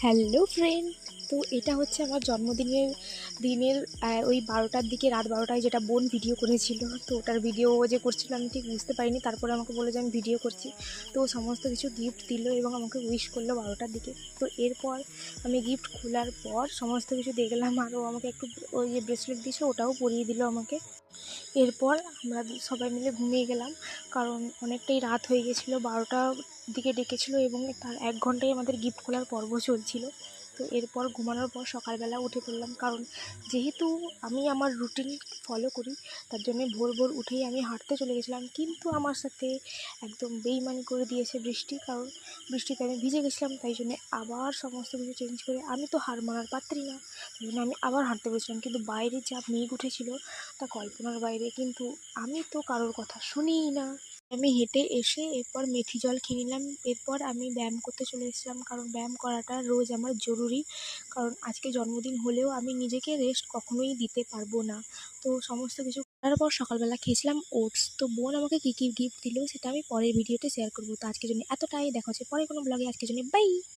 Hello friend. তো এটা হচ্ছে আমার জন্মদিনের দিনের ওই 12টার দিকে, রাত 12টায় যেটা বোন ভিডিও করেছিল। তো ওটার ভিডিও ও যে করছিল আমি ঠিক বুঝতে পারিনি, তারপরে আমাকে বললো যে আমি ভিডিও করছি। তো ও সমস্ত কিছু গিফট দিল এবং আমাকে উইশ করলো 12টার দিকে। তো এরপর আমি গিফট খোলার পর সমস্ত কিছু দেখলাম, আর ও আমাকে একটু ওই যে ব্রেসলেট দিয়েছে ওটাও পরিয়ে দিল আমাকে। এরপর আমরা সবাই মিলে ঘুমিয়ে গেলাম, কারণ অনেকটাই রাত হয়ে গেছিলো। 12টার দিকে ডেকেছিল এবং তার 1 ঘন্টায় আমাদের গিফট খোলার পর্ব চলছিল। তো এরপর ঘুমানোর পর সকালবেলা উঠে পড়লাম, কারণ যেহেতু আমি আমার রুটিন ফলো করি, তার জন্যে ভোর ভোর উঠেই আমি হাঁটতে চলে গেছিলাম। কিন্তু আমার সাথে একদম বেইমানি করে দিয়েছে বৃষ্টি, কারণ বৃষ্টিতে আমি ভিজে গেছিলাম। তাই জন্যে আবার সমস্ত কিছু চেঞ্জ করে, আমি তো হার মানার পাত্রী না, তাই জন্য আমি আবার হাঁটতে বসলাম। কিন্তু বাইরে যা মেঘ উঠেছিল তা কল্পনার বাইরে, কিন্তু আমি তো কারোর কথা শুনিই না। আমি হেঁটে এসে এরপর মেথি জল খেয়ে নিলাম। এরপর আমি ব্যায়াম করতে চলে এসেছিলাম, কারণ ব্যায়াম করাটা রোজ আমার জরুরি। কারণ আজকে জন্মদিন হলেও আমি নিজেকে রেস্ট কখনোই দিতে পারবো না। তো সমস্ত কিছু করার পর সকালবেলা খেয়েছিলাম ওটস। তো বোন আমাকে কী কী গিফট দিল সেটা আমি পরের ভিডিওতে শেয়ার করবো। তো আজকের জন্য এতটাই, দেখা হচ্ছে পরে কোনো ব্লগে। আজকের জন্য বাই।